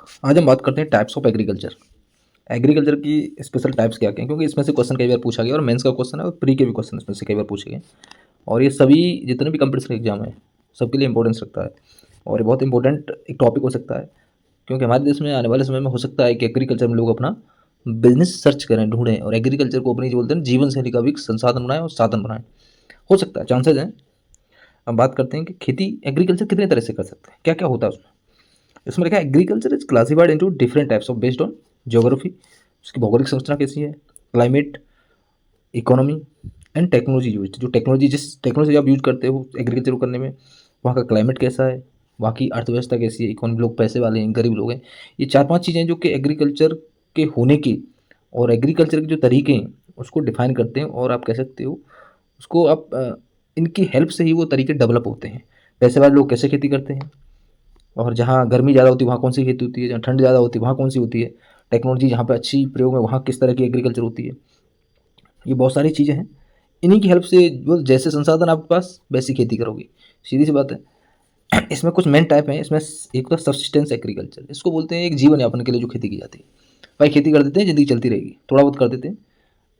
आज हम बात करते हैं टाइप्स ऑफ एग्रीकल्चर। एग्रीकल्चर की स्पेशल टाइप्स क्या क्या हैं, क्योंकि इसमें से क्वेश्चन कई बार पूछा गया और मेंस का क्वेश्चन है और प्री के भी क्वेश्चन इसमें से कई बार पूछे गए। और ये सभी जितने भी कंपटीशन एग्जाम है सबके लिए इंपॉर्टेंस रखता है और ये बहुत इंपॉर्टेंट एक टॉपिक हो सकता है, क्योंकि हमारे देश में आने वाले समय में हो सकता है कि एग्रीकल्चर में लोग अपना बिजनेस सर्च करें, ढूंढें और एग्रीकल्चर को अपनी जो बोलते हैं जीवन शैली का भी एक संसाधन बनाएं और साधन बनाएं। हो सकता है, चांसेज हैं। अब बात करते हैं कि खेती एग्रीकल्चर कितने तरह से कर सकते हैं, क्या क्या होता है उसमें। इसमें लिखा है agriculture is classified into different types of based on geography, उसकी भौगोलिक संरचना कैसी है, climate, economy and technology use. जो टेक्नोलॉजी जिस टेक्नोलॉजी आप यूज करते हो एग्रीकल्चर को करने में, वहाँ का क्लाइमेट कैसा है, वहाँ की अर्थव्यवस्था कैसी है, इकोनॉमी, लोग पैसे वाले हैं गरीब लोग हैं। ये चार पांच चीज़ें जो कि एग्रीकल्चर के होने की और एग्रीकल्चर के जो तरीके हैं उसको डिफाइन करते हैं। और आप कह सकते हो उसको आप इनकी हेल्प से ही वो तरीके डेवलप होते हैं। पैसे वाले लोग कैसे खेती करते हैं, और जहाँ गर्मी ज़्यादा होती है वहाँ कौन सी खेती होती है, जहाँ ठंड ज़्यादा होती है वहाँ कौन सी होती है, टेक्नोलॉजी जहाँ पे अच्छी प्रयोग में वहाँ किस तरह की एग्रीकल्चर होती है। ये बहुत सारी चीज़ें हैं, इन्हीं की हेल्प से वो जैसे संसाधन आपके पास वैसी खेती करोगे, सीधी सी बात है। इसमें कुछ मेन टाइप हैं। इसमें एक तो सब्सिस्टेंस एग्रीकल्चर, इसको बोलते हैं एक जीवन यापन के लिए जो खेती की जाती है। भाई खेती कर देते हैं, ज़िंदगी चलती रहेगी, थोड़ा बहुत कर देते हैं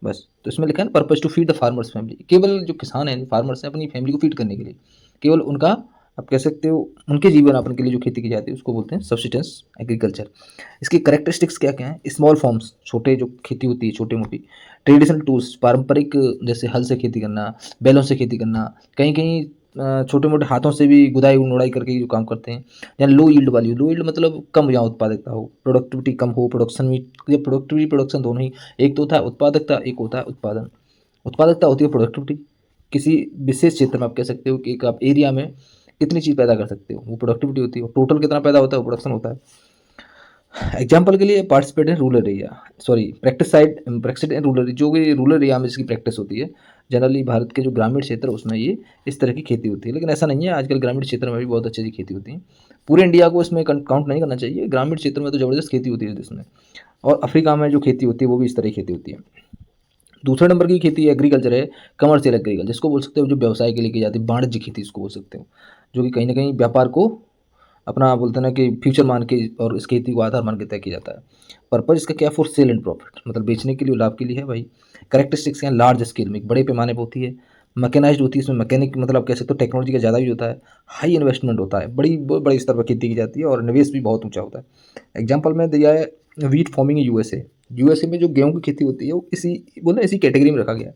बस। तो इसमें लिखा है purpose to feed the farmers family, केवल जो किसान हैं फार्मर्स हैं अपनी फैमिली को फीड करने के लिए, केवल उनका आप कह सकते हो उनके जीवन यापन के लिए जो खेती की जाती है उसको बोलते हैं सब्सिस्टेंस एग्रीकल्चर। इसकी करेक्टरिस्टिक्स क्या क्या है, स्मॉल फॉर्म्स, छोटे जो खेती होती है छोटी मोटी, ट्रेडिशनल टूल्स, पारंपरिक जैसे हल से खेती करना, बैलों से खेती करना, कहीं कहीं छोटे मोटे हाथों से भी गुदाई उड़ाई करके जो काम करते हैं। या लो यील्ड वाली, लो यील्ड मतलब कम यहाँ उत्पादकता हो, प्रोडक्टिविटी कम हो, प्रोडक्शन में ये प्रोडक्टिविटी प्रोडक्शन दोनों ही, एक तो होता है उत्पादकता, एक होता है उत्पादन। उत्पादकता होती है प्रोडक्टिविटी, किसी विशेष क्षेत्र में आप कह सकते हो कि एक आप एरिया में कितनी चीज़ पैदा कर सकते हो, वो प्रोडक्टिविटी होती है। टोटल कितना पैदा होता है वो प्रोडक्शन होता है। एग्जाम्पल के लिए participate in rural area, sorry practice side practice in rural, जो कि रूरल एरिया में इसकी प्रैक्टिस होती है। जनरली भारत के जो ग्रामीण क्षेत्र है उसमें ये इस तरह की खेती होती है, लेकिन ऐसा नहीं है, आजकल ग्रामीण क्षेत्र में भी बहुत अच्छी खेती होती है। पूरे इंडिया को इसमें काउंट नहीं करना चाहिए, ग्रामीण क्षेत्र में तो ज़बरदस्त खेती होती है इस देश में। और अफ्रीका में जो खेती होती है वो भी इस तरह की खेती होती है। दूसरे नंबर की खेती एग्रीकल्चर है कमर्शियल एग्रीकल्चर, जिसको बोल सकते हो जो व्यवसाय के लिए की जाती है, वाणिज्य खेती इसको बोल सकते हो, जो कि कहीं ना कहीं व्यापार को अपना बोलते हैं ना कि फ्यूचर मान के और इस खेती को आधार मान के तय किया जाता है। पर्पज इसका क्या, फॉर सेल एंड प्रॉफिट, मतलब बेचने के लिए, लाभ के लिए है भाई। करेक्टरिस्टिक्स हैं लार्ज स्केल में, बड़े पैमाने पर होती है, मैकेनाइज्ड होती है, इसमें मैकेनिक मतलब आप कह सकते हो टेक्नोलॉजी का ज़्यादा यूज होता है, हाई इन्वेस्टमेंट होता है, बहुत बड़े स्तर पर खेती की जाती है और निवेश भी बहुत ऊंचा होता है। एग्जाम्पल में दिया है वीट फार्मिंग यूएसए। यूएसए में जो गेहूं की खेती होती है वो इसी बोले इसी कैटेगरी में रखा गया है।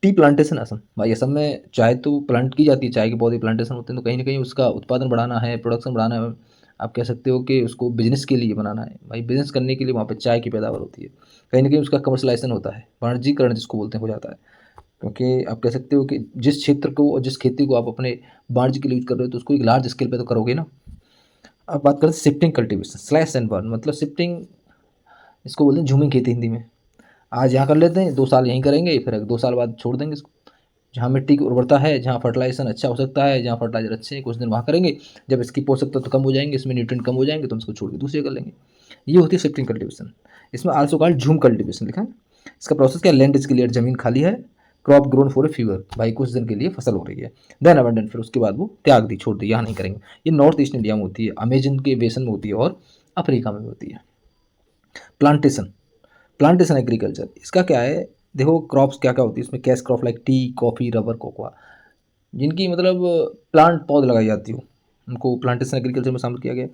टी प्लांटेशन असम, भाई असम में चाय तो प्लांट की जाती है, चाय के पौधे प्लांटेशन होते हैं, तो कहीं ना कहीं उसका उत्पादन बढ़ाना है, प्रोडक्शन बढ़ाना है। आप कह सकते हो कि उसको बिजनेस के लिए बनाना है, भाई बिजनेस करने के लिए वहाँ पे चाय की पैदावार होती है, कहीं ना कहीं उसका कमर्शलाइजेशन होता है, वाणिज्यिकरण जिसको बोलते हैं हो जाता है। क्योंकि आप कह सकते हो कि जिस क्षेत्र को और जिस खेती को आप अपने वाणिज्य के लिए यूज कर रहे हो तो उसको एक लार्ज स्केल पे तो करोगे ना। अब बात करें shifting cultivation slash and burn, मतलब शिफ्टिंग, इसको बोलते हैं झूमिंग खेती हिंदी में। आज यहाँ कर लेते हैं, 2 साल यहीं करेंगे, फिर 2 साल बाद छोड़ देंगे इसको। जहाँ मिट्टी की उर्वरता है, जहाँ फर्टिलाइजेशन अच्छा हो सकता है, जहाँ फर्टिलाइजर अच्छे हैं, कुछ दिन वहाँ करेंगे। जब इसकी पोषक तत्व कम हो जाएंगे, इसमें न्यूट्रिएंट कम हो जाएंगे, तो हम इसको छोड़ के दूसरे कर लेंगे। ये होती है शिफ्टिंग कल्टीवेशन। इसमें आल्सो कॉल्ड झूम कल्टीवेशन लिखा है। इसका प्रोसेस क्या, लैंड इज क्लियर, जमीन खाली है, crop grown for a fever, भाई कुछ दिन के लिए फसल हो रही है, देन अबंडन, फिर उसके बाद वो त्याग दी, छोड़ दी, यहाँ नहीं करेंगे। ये नॉर्थ ईस्ट इंडिया में होती है, अमेजन के बेसन में होती है और अफ्रीका में भी होती है। प्लांटेशन, प्लांटेशन एग्रीकल्चर, इसका क्या है, देखो क्रॉप्स क्या क्या होती है इसमें, cash crop like T, coffee, rubber, cocoa, जिनकी मतलब प्लांट पौध लगाई जाती हो, उनको प्लांटेशन एग्रीकल्चर में शामिल किया गया।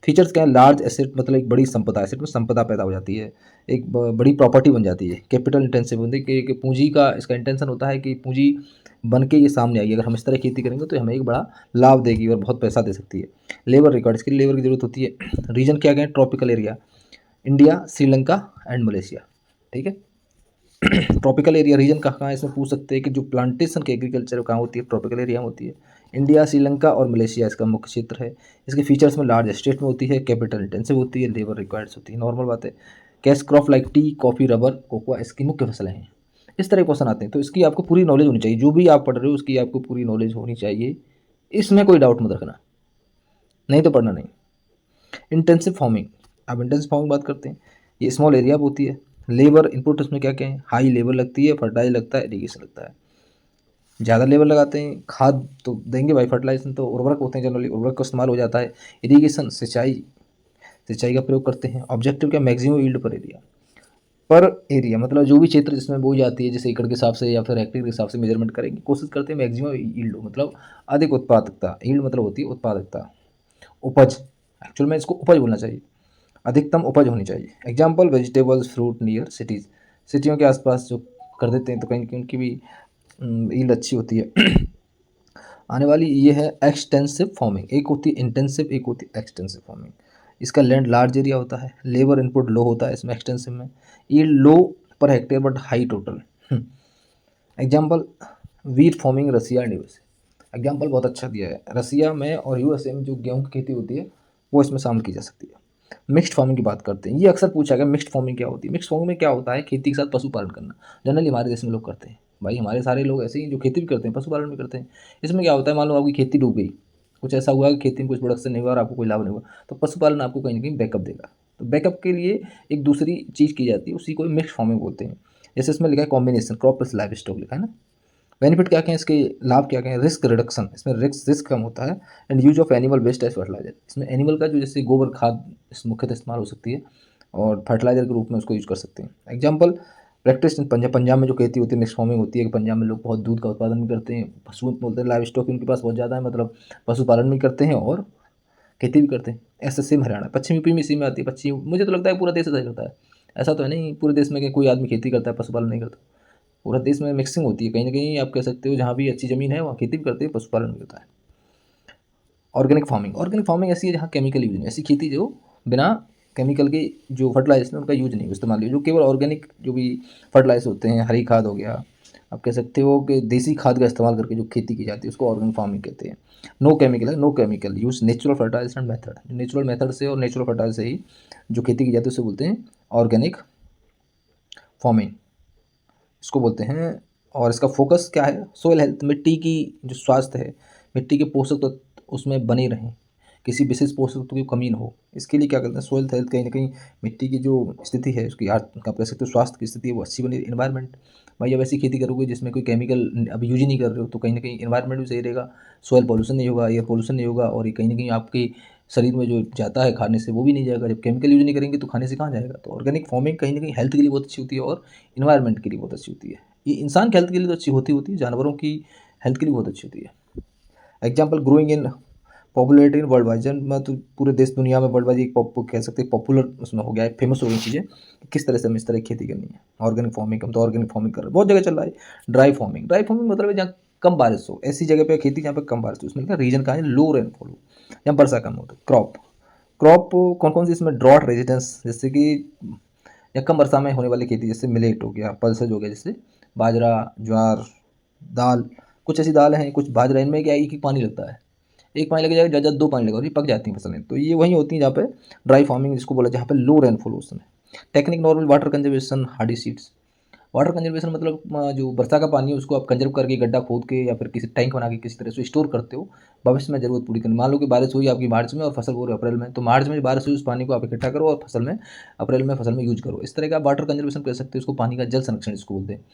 फीचर्स क्या है, लार्ज एसेट, मतलब एक बड़ी संपदा, एसेट में संपदा पैदा हो जाती है, एक बड़ी प्रॉपर्टी बन जाती है। कैपिटल इंटेंसिव होती है कि पूंजी का इसका इंटेंशन होता है कि पूंजी बन के ये सामने आएगी, अगर हम इस तरह खेती करेंगे तो हमें एक बड़ा लाभ देगी और बहुत पैसा दे सकती है। लेबर रिकॉर्ड, इसके लिए लेबर की जरूरत होती है। रीजन क्या गया, tropical area, India, Sri Lanka and Malaysia, ठीक है। ट्रॉपिकल एरिया रीजन कहाँ है, इसमें पूछ सकते हैं कि जो प्लांटेशन की एग्रीकल्चर कहाँ होती है, ट्रॉपिकल एरिया में होती है। इंडिया, श्रीलंका और मलेशिया इसका मुख्य क्षेत्र है। इसके फीचर्स में लार्ज एस्टेट में होती है, कैपिटल इंटेंसिव होती है, लेबर रिक्वायर्ड्स होती है, नॉर्मल बात है। Cash crop like T, coffee, rubber, cocoa इसकी मुख्य फसलें हैं। इस तरह क्वेश्चन आते हैं, तो इसकी आपको पूरी नॉलेज होनी चाहिए, जो भी आप पढ़ रहे हो उसकी आपको पूरी नॉलेज होनी चाहिए, इसमें कोई डाउट मत रखना, नहीं तो पढ़ना नहीं। इंटेंसिव फार्मिंग, अब इंटेंसिव फार्मिंग बात करते हैं, ये स्मॉल एरिया पर होती है। लेबर इनपुट इसमें क्या क्या है, हाई लेबर लगती है, फर्टाइल लगता है, इरीगेशन लगता है। ज़्यादा लेबर लगाते हैं, खाद तो देंगे भाई, फर्टिलाइजेशन तो उर्वरक होते हैं, जनरली उर्वरक का इस्तेमाल हो जाता है, इरीगेशन सिंचाई, सिंचाई का प्रयोग करते हैं। ऑब्जेक्टिव क्या, मैक्सिमम यील्ड पर एरिया मतलब जो भी क्षेत्र जिसमें बोई जाती है, जैसे एकड़ के हिसाब से या फिर हेक्टेयर के हिसाब से मेजरमेंट करेंगे, कोशिश करते हैं मैक्सिमम यील्ड हो, मतलब अधिक उत्पादकता। यील्ड मतलब होती है उत्पादकता, उपज। एक्चुअल में इसको उपज बोलना चाहिए, अधिकतम उपज होनी चाहिए। Example vegetables fruit near cities, सिटियों के आसपास जो कर देते हैं तो कहीं ना कहीं उनकी भी यील्ड अच्छी होती है। आने वाली ये है एक्सटेंसिव फार्मिंग। एक होती है इंटेंसिव, एक होती है एक्सटेंसिव फार्मिंग। इसका लैंड लार्ज एरिया होता है, लेबर इनपुट लो होता है इसमें एक्सटेंसिव में, yield low per hectare but high total. Example wheat farming Russia and USA. Example बहुत अच्छा दिया है, रसिया में और यूएसए में जो गेहूं की खेती होती है वो इसमें शामिल की जा सकती है। मिक्स्ड फार्मिंग की बात करते हैं, ये अक्सर पूछा गया मिक्स्ड फार्मिंग क्या होती है। मिक्स्ड फार्मिंग में क्या होता है, खेती के साथ पशुपालन करना। जनरली हमारे देश में लोग करते हैं, भाई हमारे सारे लोग ऐसे ही जो खेती भी करते हैं पशुपालन भी करते हैं। इसमें क्या होता है, मान लो आपकी खेती डूब गई, कुछ ऐसा हुआ कि खेती में कुछ प्रोडक्शन नहीं हुआ और आपको कोई लाभ नहीं हुआ, तो पशुपालन आपको कहीं ना कहीं बैकअप देगा। तो बैकअप के लिए एक दूसरी चीज़ की जाती है, उसी को मिक्स्ड फार्मिंग बोलते हैं। जैसे इसमें लिखा है combination crop plus live stock लिखा है ना। बेनिफिट क्या क्या है इसके, लाभ क्या क्या है, रिस्क रिडक्शन, इसमें रिस्क कम होता है। And use of animal waste as fertiliser, इसमें एनिमल का जो जैसे गोबर खाद इस मुख्यतः इस्तेमाल हो सकती है और फर्टिलाइजर के रूप में उसको यूज कर सकते हैं। Example practice in Punjab, Punjab में जो खेती होती है मिक्स फार्मिंग होती है कि पंजाब में लोग बहुत दूध का उत्पादन भी करते हैं, पशु बोलते हैं लाइव स्टॉक उनके पास बहुत ज़्यादा है, मतलब पशुपालन भी करते हैं और खेती भी करते हैं। ऐसे सेम हरियाणा, पश्चिम यूपी में इसी में आती है। पश्चिम मुझे तो लगता है पूरा देश ऐसा ही होता है, ऐसा तो है नहीं पूरे देश में कि कोई आदमी खेती करता है पशुपालन नहीं करता। पूरा देश में मिक्सिंग होती है, कहीं ना कहीं आप कह सकते हो जहाँ भी अच्छी ज़मीन है वहाँ खेती भी करते हैं, पशुपालन भी होता है। ऑर्गेनिक फार्मिंग, ऑर्गेनिक फार्मिंग ऐसी है जहाँ केमिकल यूज नहीं, ऐसी खेती जो बिना केमिकल के जो फर्टिलाइजर उनका यूज नहीं इस्तेमाल नहीं, जो केवल ऑर्गेनिक जो भी फर्टिलाइजर होते हैं, हरी खाद हो गया, आप कह सकते हो कि देसी खाद का इस्तेमाल करके जो खेती की जाती है उसको ऑर्गेनिक फार्मिंग कहते हैं। नो केमिकल है, no chemical use natural fertiliser and method, natural method से और नेचुरल फर्टिलाइजर से ही जो खेती की जाती है उसे बोलते हैं ऑर्गेनिक फार्मिंग, इसको बोलते हैं। और इसका फोकस क्या है, सोयल हेल्थ, मिट्टी की जो स्वास्थ्य है, मिट्टी के पोषक तत्व उसमें बने रहें, किसी विशेष पोषक तत्व की कमी न हो, इसके लिए क्या करते हैं सोयल हेल्थ, कहीं ना कहीं मिट्टी की जो स्थिति है उसकी आप कह सकते हो स्वास्थ्य की स्थिति है वो अच्छी बनी। इन्वायरमेंट, भाई जब ऐसी खेती करोगे जिसमें कोई केमिकल अभी यूज ही नहीं कर रहे हो तो कहीं ना कहीं इन्वायरमेंट भी सही रहेगा, सोयल पॉल्यूशन नहीं होगा, एयर पॉल्यूशन नहीं होगा, और ये कहीं ना कहीं आपके शरीर में जो जाता है खाने से वो भी नहीं जाएगा। जब केमिकल यूज नहीं करेंगे तो खाने से कहाँ जाएगा। तो ऑर्गेनिक फार्मिंग कहीं ना कहीं हेल्थ के लिए बहुत अच्छी होती है और इन्वायरमेंट के लिए बहुत अच्छी होती है। ये इंसान की हेल्थ के लिए तो अच्छी होती है, जानवरों की हेल्थ के लिए बहुत अच्छी होती है। Example growing in popularity in world wide, जन तो पूरे देश दुनिया में वर्ल्ड वाइड एक कह सकते हैं पॉपुलर उसमें हो गया है, फेमस हो गई चीज़ें कि किस तरह से हमें इस तरह की खेती करनी है। ऑर्गेनिक फार्मिंग, हम तो ऑर्गेनिक फार्मिंग कर रहे हैं, बहुत जगह चल रहा है। ड्राई फार्मिंग, ड्राई फार्मिंग मतलब है जहाँ कम बारिश हो, ऐसी जगह पे खेती जहाँ पे कम बारिश हो, उसमें क्या रीजन का है लो रेनफॉल हो, जहाँ वर्षा कम हो। तो क्रॉप, क्रॉप कौन कौन सी इसमें, ड्रॉट रेजिस्टेंस, जैसे कि या कम वर्षा में होने वाली खेती, जैसे मिलेट हो गया, पल्सेज हो गया, जैसे बाजरा, ज्वार, दाल, कुछ ऐसी दाल हैं, कुछ बाजरा, इनमें क्या एक ही पानी लगता है, एक पानी लग जाएगा, ज़्यादा दो पानी लगा और ये पक जाती हैं फसलें। तो ये वहीं होती हैं जहाँ पे ड्राई फार्मिंग जिसको बोला, जहाँ पे लो रेनफॉल हो उस समय। Technique normal water conservation, Hardy seeds. Water conservation मतलब जो वर्षा का पानी है उसको आप कंजर्व करके गड्ढा खोद के या फिर किसी टैंक बना के किसी तरह से स्टोर करते हो भविष्य में ज़रूरत पूरी करनी। मान लो कि बारिश हुई आपकी मार्च में और फसल हो रही अप्रैल में, तो मार्च में जो बारिश हुई उस पानी को आप इकट्ठा करो और फसल में अप्रैल में फसल में यूज करो। इस तरह का वाटर कंजर्वेशन कर सकते हो, उसको पानी का जल संरक्षण इसको बोलते हैं।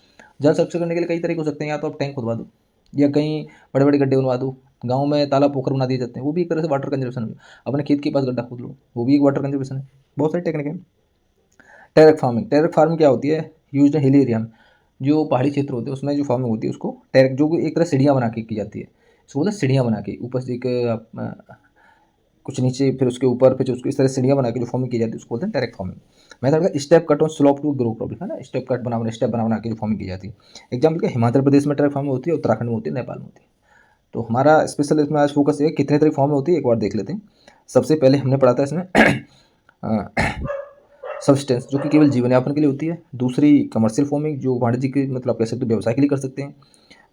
जल संरक्षण करने के लिए कई तरीके हो सकते हैं, या तो आप टैंक खुदवा दो या कहीं बड़े बड़े गड्ढे बनवा दो, गाँव में तालाब पोखर बना दिए जाते हैं, वो भी एक तरह से वाटर कंजर्वेशन है। अपने खेत के पास गड्ढा खोद लो, वो भी एक वाटर कंजर्वेशन है। बहुत सारी टेक्निक है। टेरेक फार्मिंग, टेरेक फार्मिंग क्या होती है, यूज इन हिली एरिया में, जो पहाड़ी क्षेत्र होते हैं उसमें जो फार्मिंग होती है उसको टेरेक, जो एक तरह सीढ़ियाँ बना के की जाती है, इसको बोलते हैं सीढ़ियाँ बना के, ऊपर से एक कुछ नीचे फिर उसके ऊपर फिर उसको इस तरह सीढ़ियाँ बना के जो फार्मिंग की जाती है उसको बोलते हैं टेरेक फार्मिंग। मेथड का step cut on slope to grow crop, है ना, स्टेप कट स्टेप बना के जो फार्मिंग की जाती है। एग्जाम्पल क्या, हिमाचल प्रदेश में टेरेक फार्मिंग होती है, उत्तराखंड में होती है, नेपाल में होती है। तो हमारा स्पेशल इसमें आज फोकस है कितने तरह की फार्मिंग होती है, एक बार देख लेते हैं। सबसे पहले हमने पढ़ा था इसमें सब्सटेंस, जो कि केवल जीवन यापन के लिए होती है। दूसरी कमर्शियल फार्मिंग, जो वाणिज्य के मतलब आप कह सकते हो व्यवसाय के लिए कर सकते हैं।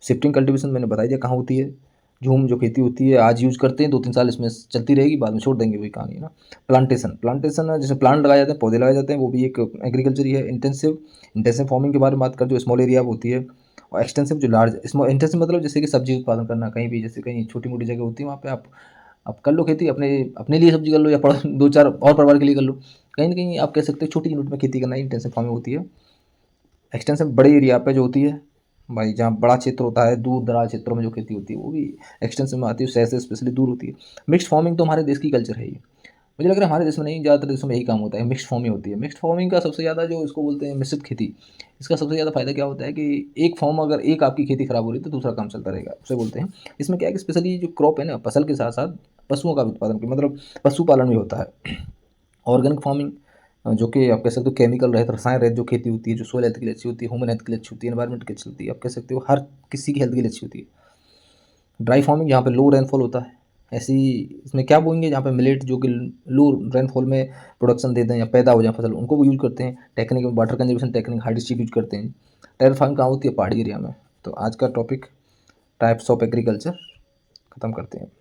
शिफ्टिंग कल्टीवेशन मैंने बता दिया कहाँ होती है। झूम जो खेती होती है आज यूज़ करते हैं, 2-3 साल इसमें चलती रहेगी, बाद में छोड़ देंगे, वही कहानी है ना। प्लांटेशन, प्लांटेशन जैसे प्लांट लगाए जाते हैं, पौधे लगाए जाते हैं, वो भी एक एग्रीकल्चर ही है। इंटेंसिव फार्मिंग के बारे में बात कर, जो स्मॉल एरिया होती है, और एक्सटेंसिव जो लार्ज। स्मॉल इंटेंसिव मतलब जैसे कि सब्जी उत्पादन करना, कहीं भी जैसे कहीं छोटी मोटी जगह होती है वहाँ पे आप कर लो खेती, अपने अपने लिए सब्जी कर लो या 2-4 और परिवार के लिए कर लो। कहीं ना कहीं आप कह सकते हो छोटी यूनिट में खेती करना ही इंटेंसिव फार्मिंग होती है। एक्सटेंसिव बड़े एरिया पे जो होती है, भाई जहाँ बड़ा क्षेत्र होता है, दूर दराज क्षेत्रों में जो खेती होती है वो भी एक्सटेंसिव में आती है, शहर से स्पेशली दूर होती है। मिक्स्ड फार्मिंग तो हमारे देश की कल्चर है ये, मुझे लग रहा है हमारे देश में नहीं, ज़्यादातर देशों में यही काम होता है, मिक्स्ड फार्मिंग होती है। मिक्स्ड फार्मिंग का सबसे ज़्यादा जो इसको बोलते हैं मिश्रित खेती, इसका सबसे ज़्यादा फायदा क्या होता है कि एक फॉर्म अगर एक आपकी खेती खराब हो रही है तो दूसरा काम चलता रहेगा, उसे बोलते हैं। इसमें क्या है कि स्पेशली जो क्रॉप है ना, फसल के साथ साथ पशुओं का भी उत्पादन, मतलब पशुपालन भी होता है। ऑर्गेनिक फार्मिंग, जो कि आप कह सकते हो केमिकल रहित, रसायन रहित जो खेती होती है, जो सोइल हेल्थ के लिए अच्छी होती है, ह्यूमन हेल्थ के लिए अच्छी होती है, एनवायरनमेंट के लिए अच्छी होती है, आप कह सकते हो हर किसी की हेल्थ के लिए अच्छी होती है। ड्राई फार्मिंग, जहाँ पे लो रेनफॉल होता है, ऐसी इसमें क्या बोएंगे जहाँ पे मिलेट जो कि लो रेनफॉल में प्रोडक्शन दे दें या पैदा हो जाए फसल, उनको भी यूज करते हैं। टेक्निक में वाटर कंजर्वेशन टेक्निक, हाइड्रोस्टिक यूज करते हैं। टेरर फार्मिंग कहाँ होती है? पहाड़ी एरिया में। तो आज का टॉपिक टाइप्स ऑफ एग्रीकल्चर ख़त्म करते हैं।